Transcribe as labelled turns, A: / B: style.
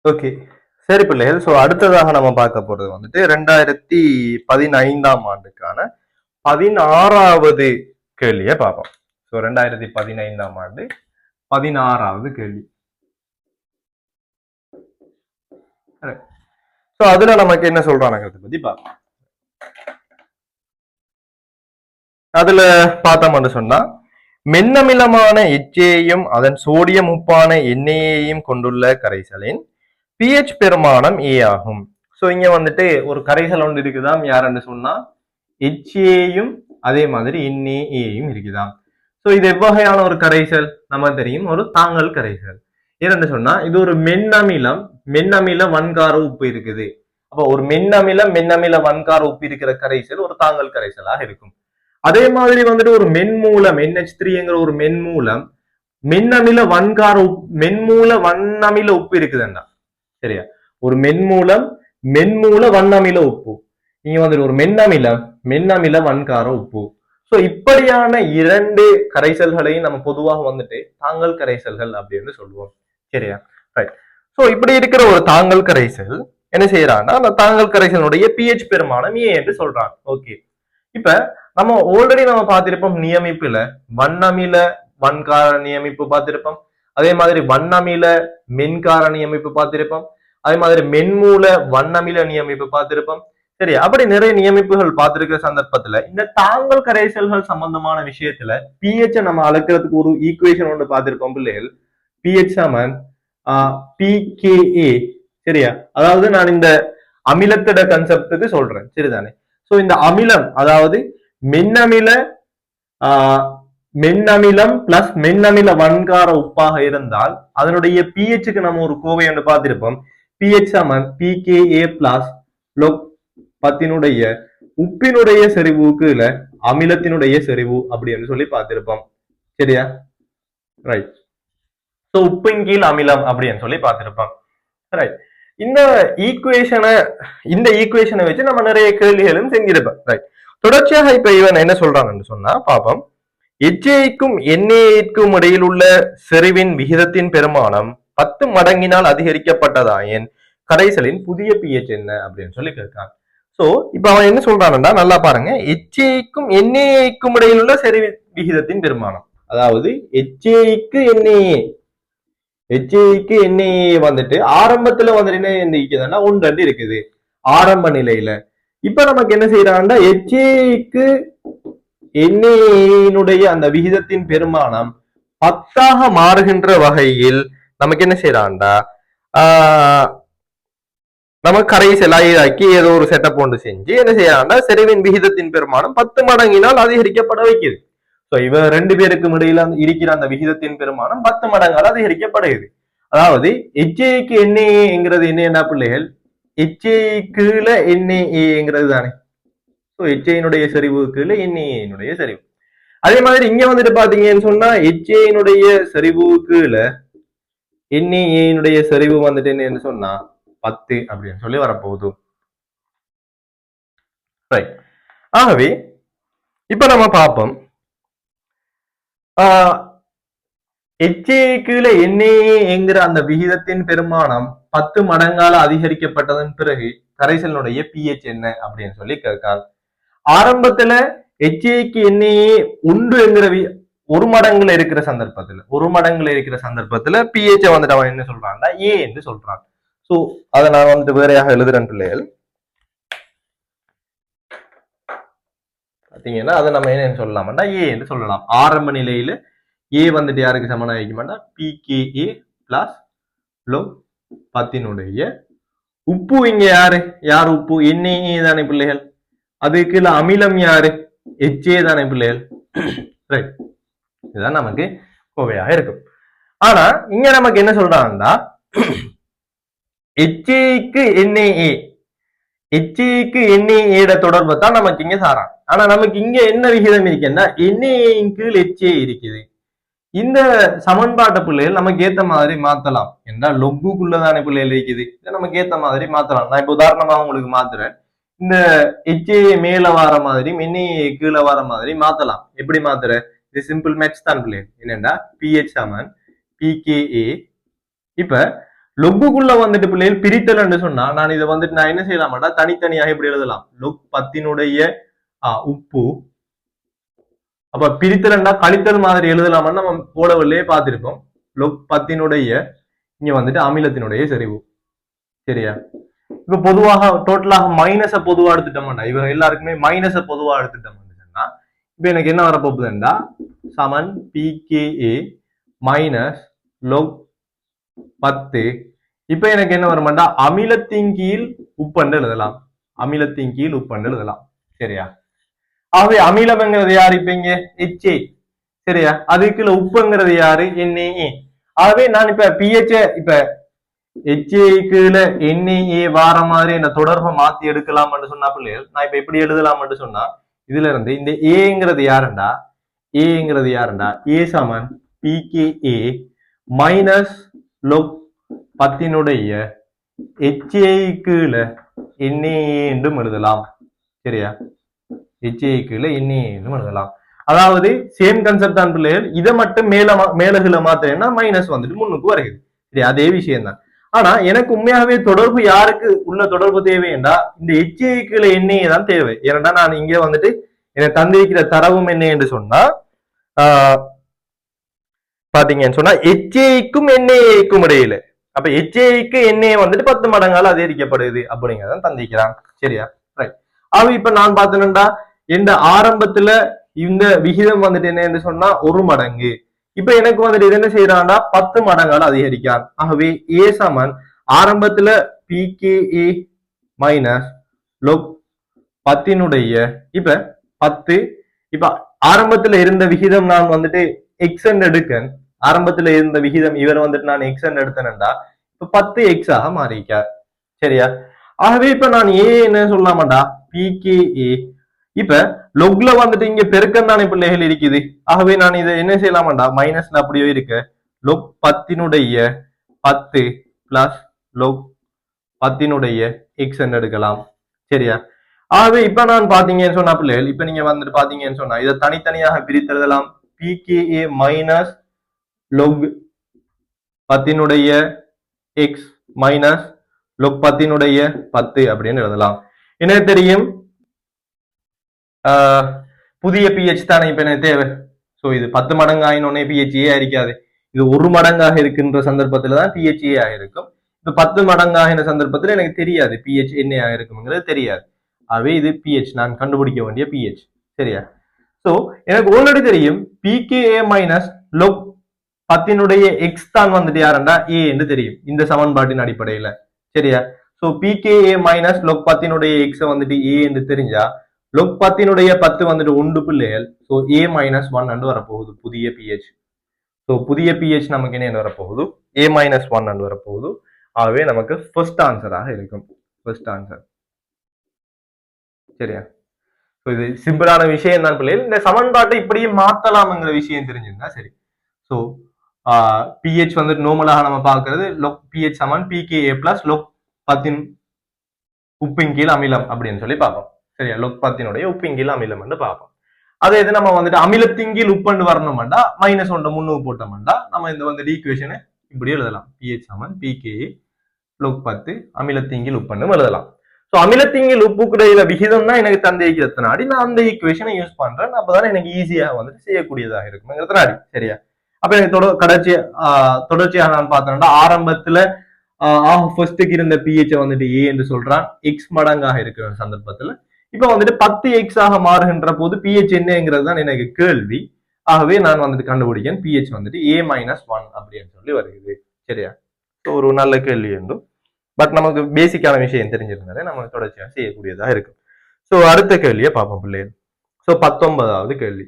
A: Okay, சரி பிள்ளைகள். So அடுத்ததாக நம்ம பார்க்க போறது வந்துட்டு 2015ஆம் ஆண்டுக்கான 16வது கேள்வியை பார்ப்போம். ஸோ 2015ஆம் ஆண்டு 16வது கேள்வி. ஸோ அதுல நமக்கு என்ன சொல்றாங்கிறத பத்தி பார்ப்போம். அதுல பார்த்தோம்னு சொன்னா, மென்னமிலமான எச்சையையும் அதன் சோடியம் உப்பான எண்ணெயையும் கொண்டுள்ள கரைசலின் பிஹெச் பெருமானம் ஏ ஆகும். ஸோ இங்க வந்துட்டு ஒரு கரைசல் ஒன்று இருக்குதாம். யாருன்னு சொன்னா எச்ஏயும் அதே மாதிரி என்ஏயும் இருக்குதாம். ஸோ இது எவ்வகையான ஒரு கரைசல் நம்ம தெரியும், ஒரு தாங்கல் கரைசல். ஏன்னு சொன்னா இது ஒரு மென்னமில வன்கார உப்பு இருக்குது. அப்போ ஒரு மென்னமில வன்கார உப்பு இருக்கிற கரைசல் ஒரு தாங்கல் கரைசலாக இருக்கும். அதே மாதிரி வந்துட்டு ஒரு மென்மூலம் NH3ங்கிற ஒரு மென்மூலம் மென்னமில வண்ணமில உப்பு இருக்குதுன்னா சரியா, ஒரு மென்மூல வண்ணமில உப்பு. நீங்க வந்துட்டு ஒரு மென்னமில வன்கார உப்பு. சோ இப்படியான இரண்டு கரைசல்களையும் நம்ம பொதுவாக வந்துட்டு தாங்கல் கரைசல்கள் அப்படின்னு சொல்லுவோம். சரியா, ரைட். சோ இப்படி இருக்கிற ஒரு தாங்கல் கரைசல் என்ன செய்யறாங்கன்னா அந்த தாங்கல் கரைசலுடைய பிஹெச் பெருமானம் ஏ என்று சொல்றாங்க. ஓகே, இப்ப நம்ம ஆல்ரெடி நம்ம பார்த்திருப்போம் நியமிப்புல வண்ணமில வன்கார நியமிப்பு பார்த்திருப்போம். அதே மாதிரி வண்ணமில மென்கார நியமிப்பு பார்த்திருப்போம். அதே மாதிரி மென்மூல வண்ணமில நியமிப்பு பார்த்திருப்போம். சரி, அப்படி நிறைய நியமிப்புகள் பார்த்திருக்கிற சந்தர்ப்பத்துல இந்த தாங்கல் கரைசல்கள் சம்பந்தமான விஷயத்துல பிஹெச் நம்ம அளக்கிறதுக்கு ஒரு ஈக்குவேஷன் ஒன்று பார்த்திருப்போம் பிள்ளைகள். பிஹெச் சமன் PKA. சரியா, அதாவது நான் இந்த அமிலத்திட கன்செப்டுக்கு சொல்றேன். சரிதானே? சோ இந்த அமிலம் அதாவது மென்னமிலம் பிளஸ் மென்னமில வன்கார உப்பாக இருந்தால் அதனுடைய பிஹெச்சுக்கு நம்ம ஒரு கோவை ஒன்று பார்த்திருப்போம். பிஹெச் சமன் PKA பிளஸ் log 10 உப்பினுடைய செறிவுக்கு அமிலத்தினுடைய செறிவு அப்படின்னு சொல்லி பார்த்திருப்போம். சரியா, ரைட். சோ உப்பின் கீழ் அமிலம் அப்படின்னு சொல்லி பார்த்திருப்போம். ரைட். இந்த ஈக்குவேஷனை வச்சு நம்ம நிறைய கேள்விகளும் செஞ்சிருப்போம். ரைட். தொடர்ச்சியாக இப்ப இவன் என்ன சொல்றான்னு சொன்னா பாப்போம். எச்ஏக்கும் என்ஏக்கும் இடையில் உள்ள செறிவின் விகிதத்தின் பெருமானம் 10 மடங்கினால் அதிகரிக்கப்பட்டதாயின் கரைசலின் புதிய பிஹெச் என்ன அப்படின்னு சொல்லி கேட்கிறான். சோ இப்ப அவன் என்ன சொல்றான்னா நல்லா பாருங்க, எச்ஏக்கும் என்ஏக்கும் இடையில் உள்ள செறிவு விகிதத்தின் பெருமானம், அதாவது எச்ஏக்கு என்ஏ வந்துட்டு ஆரம்பத்துல வந்துட்டு என்ன இருக்குதுன்னா 1 இருக்குது ஆரம்ப நிலையில. இப்ப நமக்கு என்ன செய்யறாங்கன்னா எச்ஏக்கு என்ஏனுடைய அந்த விகிதத்தின் பெருமானம் 10ஆக மாறுகின்ற வகையில் நமக்கு என்ன செய்யறான்டா நம்ம கரைசல் ஆக்கி ஏதோ ஒரு செட்டப் ஒன்று செஞ்சு என்ன செய்யறான்டா செறிவின் விகிதத்தின் பெருமானம் 10 மடங்கினால் அதிகரிக்கப்பட வைக்குது. சோ இவ 2 பேருக்கும் இடையில இருக்கிற அந்த விகிதத்தின் பெருமானம் 10 மடங்கால் அதிகரிக்கப்படுகிறது. அதாவது எச்ஏக்கு என்ஏங்கிறது என்ன பிள்ளைகள், எச்ஏ கீழே என்ஏங்கிறது தானே. ஸோ எச்ஏனுடைய செறிவு கீழே என்ஏனுடைய செறிவு. அதே மாதிரி இங்க வந்துட்டு பாத்தீங்கன்னு சொன்னா எச்ஏனுடைய செறிவு கீழே என்ஏனுடைய செறிவு வந்துட்டு என்னன்னு சொன்னா 10 அப்படின்னு சொல்லி வரப்போகுது. ரைட். ஆகவே இப்ப நம்ம பார்ப்போம், எச்ஏ கீழே என்ஏங்கிற அந்த விகிதத்தின் பெருமானம் 10 மடங்கால அதிகரிக்கப்பட்டதன் பிறகு கரைசலினுடைய பிஹெச் என்ன அப்படின்னு சொல்லி கேட்காங்க. ஆரம்பத்துல எச்ஏக்கு என்ஏ 1 மடங்குல இருக்கிற சந்தர்ப்பத்துல பிஹெச் வந்துட்டு அவன் என்ன சொல்றான்னா ஏ என்று சொல்றான். சோ அதை நான் வந்துட்டு வேறையாக எழுதுறேன் பிள்ளைகள். பாத்தீங்கன்னா அதை நம்ம என்ன சொல்லலாம்டா ஏ என்று சொல்லலாம். ஆரம்ப நிலையில ஏ வந்துட்டு யாருக்கு சமனா ஆகிக்குமாண்டா PKA பிளஸ் log 10 உப்பு. இங்க யார் உப்பு, என்ஏ தானே பிள்ளைகள். அதுக்கு அமிலம் யாரு, எச்ஏ தானே பிள்ளைகள். ரைட். இதுதான் நமக்கு கோவையாக இருக்கும். ஆனா இங்க நமக்கு என்ன சொல்றாங்கன்னா எச்ஏக்கு என்ஏ தொடர்பு தான் நமக்கு இங்க சாரான். ஆனா நமக்கு இங்க என்ன விகிதம் இருக்குன்னா என்ஏயின் கீழ் எச்ஏ இருக்குது. இந்த சமன்பாட்டு பிள்ளைகள் நமக்கு ஏத்த மாதிரி மாத்தலாம். என்றால் லொக்குக்குள்ளதானே பிள்ளைகள் இருக்குது, இதை நமக்கு ஏத்த மாதிரி மாத்தலாம். நான் இப்ப உதாரணமா உங்களுக்கு மாத்துறேன். இந்த எச்ஏ மேல வர மாதிரி என்ஏ கீழே வர மாதிரி மாத்தலாம். எப்படி மாத்துற, இது சிம்பிள் மேட்ச் தான் பிள்ளைகள். என்னன்னா பிஹெச் சமன் PKA. இப்ப லொக்குக்குள்ள வந்துட்டு பிள்ளைகள் பிரித்தல் சொன்னா நான் இதை வந்துட்டு நான் என்ன செய்யலாமாட்டா தனித்தனியாக இப்படி எழுதலாம். லொக் 10 உப்பு. அப்ப பிரித்தல்ண்டா கழித்தல் மாதிரி எழுதலாமான்னு நம்ம போலவல்லையே பார்த்திருப்போம். லொக் 10 இங்க வந்துட்டு அமிலத்தினுடைய செறிவு. சரியா? இப்ப பொதுவாக டோட்டலாக மைனஸ பொதுவா எடுத்துட்டோம்டா, இவங்க எல்லாருக்குமே மைனஸ பொதுவா எடுத்துட்டோம்னா இப்ப எனக்கு என்ன வரப்போகுதுண்டா சமன் pKa மைனஸ் log 10. இப்ப எனக்கு என்ன வருமாண்டா அமிலத்தின் கீழ் உப்பண்டு எழுதலாம். அமிலத்தின் கீழ் உப்பண்டு எழுதலாம். சரியா? ஆகவே அமிலம்ங்கிறது யாரு இப்ப இங்க HA. சரியா? அதுக்குள்ள உப்புங்கிறது யாரு NaA. ஆகவே நான் இப்ப pH இப்ப HAக்குள்ள NaA வார மாதிரி என்ன தொடர்பை மாத்தி எடுக்கலாம்னு சொன்னா பிள்ளைகள் நான் இப்ப எப்படி எழுதலாம்னு சொன்னா இதுல இருந்து இந்த ஏங்கிறது யாருண்டா A சமன் pKa மைனஸ் log 10 HAக்குள்ள NaA என்றும் எழுதலாம். சரியா? HAக்குள்ள NaA என்றும் எழுதலாம். அதாவது சேம் கன்செப்ட் தான் பிள்ளைகள், இதை மட்டும் மேலகுல மாத்திரம்னா மைனஸ் வந்துட்டு முன்னுக்கு வருகிறது. சரி, அதே விஷயம் தான். ஆனா எனக்கு உண்மையாகவே தொடர்பு யாருக்கு உள்ள தொடர்பு தேவைன்னா இந்த HAக்குள்ள NaA தான் தேவை. ஏன்னா நான் இங்க வந்துட்டு எனக்கு தந்திருக்கிற தரவும் என்ன என்று சொன்னா பாத்தீங்கன்னு சொன்னா HAக்கும் NaAக்கும் இடையில அப்ப HAக்கு NA வந்துட்டு 10 மடங்கால அதிகரிக்கப்படுது அப்படிங்கறத தந்திக்கிறான். சரியா? ரைட். அவ இப்ப நான் பார்த்தேன்டா இந்த ஆரம்பத்துல இந்த விகிதம் வந்துட்டு என்ன சொன்னா 1 மடங்கு. இப்ப எனக்கு வந்துட்டு இது என்ன செய்யறான்டா 10 மடங்கால அதிகரிக்கான். ஆகவே A சமன் ஆரம்பத்துல pKa மைனஸ் log 10 இப்ப 10 இப்ப ஆரம்பத்துல இருந்த விகிதம் நான் வந்துட்டு x எடுக்கன். ஆரம்பத்துல இருந்த விகிதம் இவர் வந்துட்டு நான் x எடுத்தேன்டா இப்ப 10x ஆக மாறிக்கார். சரியா? ஆகவே இப்ப நான் A என்ன சொல்லலாமாடா pKa. இப்ப லொக்ல வந்துட்டு இங்க பெருக்கம் தானே பிள்ளைகள் இருக்குது. ஆகவே நான் இதை என்ன செய்யலாமாண்டா மைனஸ்ல அப்படியே இருக்க log 10 பிளஸ் log 10 x எடுக்கலாம். சரியா? ஆகவே இப்ப நான் பாத்தீங்கன்னு சொன்னா பிள்ளைகள் இப்ப நீங்க வந்துட்டு பாத்தீங்கன்னு சொன்னா இதை தனித்தனியாக பிரித்தெழுதலாம். pKa minus log 10 x minus log 10 அப்படின்னு எழுதலாம். என்ன தெரியும் புதிய pH தானே இப்ப எனக்கு தேவை. சோ இது 10 மடங்கு ஆயினோடனே pH A இருக்காது. இது 1 மடங்காக இருக்கின்ற சந்தர்ப்பத்துல தான் pH A இருக்கும். இப்ப 10 மடங்காகின சந்தர்ப்பத்துல எனக்கு தெரியாது pH என்ன இருக்குங்கிறது தெரியாது. ஆகவே இது pH நான் கண்டுபிடிக்க வேண்டிய pH. சரியா? சோ எனக்கு ஆல்ரெடி தெரியும் pKa மைனஸ் log 10 x தான் வந்துட்டு யாருண்டா A என்று தெரியும் இந்த சமன்பாட்டின் அடிப்படையில. சரியா? So pKa minus log 10 x வந்துட்டு A என்று தெரிஞ்சா log 10 வந்துட்டு 1 பிள்ளைகள். சோ A மைனஸ் 1 என்று வரப்போகுது புதிய pH. சோ புதிய pH நமக்கு என்ன வரப்போகுது A மைனஸ் 1 என்று வரப்போகுது. ஆகவே நமக்கு ஃபர்ஸ்ட் ஆன்சராக இருக்கும். First answer. சரியா? இது சிம்பிளான விஷயம் தான் பிள்ளைகள். இந்த சமன்பாட்டை இப்படியே மாத்தலாம்ங்கிற விஷயம் தெரிஞ்சிருந்தா சரி. சோ pH வந்துட்டு நார்மலாக நம்ம பார்க்கிறது log pH சமன் pKa பிளஸ் log 10 உப்பின் கீழ் அமிலம் அப்படின்னு சொல்லி பார்ப்போம். சரியா? log 10 உப்பின் கீழ் அமிலம் என்று பார்ப்போம். அதே இது நம்ம வந்துட்டு அமிலத்தின் கீழ் உப்புன்னு வரணும்டா மைனஸ் 1 முன்னுக்கு போட்டோம்டா நம்ம இந்த வந்து ஈக்குவேஷனை இப்படி எழுதலாம். pH சமன் pKa log 10 அமிலத்தின் கீழ் உப்புன்னு எழுதலாம். சோ அமிலத்தின் கீழ் உப்புக்குடைய விகிதம் தான் எனக்கு தந்திருக்கிறதுனாடி நான் அந்த ஈக்குவேஷனை யூஸ் பண்றேன். அப்பதான் எனக்கு ஈஸியா வந்துட்டு செய்யக்கூடியதாக இருக்குங்கிறதுனாடி. சரியா? அப்ப எனக்கு தொடர்ச்சியாக நான் பார்த்தேன்னா ஆரம்பத்துல ஃபர்ஸ்டுக்கு இருந்த pH வந்துட்டு A என்று சொல்றான். x மடங்காக இருக்கிற சந்தர்ப்பத்துல இப்ப வந்துட்டு 10x ஆக மாறுகின்ற போது pH என்னங்கிறது தான் எனக்கு கேள்வி. ஆகவே நான் வந்துட்டு கண்டுபிடிக்கேன் pH வந்துட்டு A மைனஸ் 1 அப்படின்னு சொல்லி வருகிறது. சரியா? ஒரு நல்ல கேள்வி என்றும் பட் நமக்கு பேசிக்கான விஷயம் தெரிஞ்சிருந்தாலே நம்ம தொடர்ச்சியாக செய்யக்கூடியதாக இருக்கும். சோ அடுத்த கேள்வியை பார்ப்போம் பிள்ளைகள். சோ 19வது கேள்வி.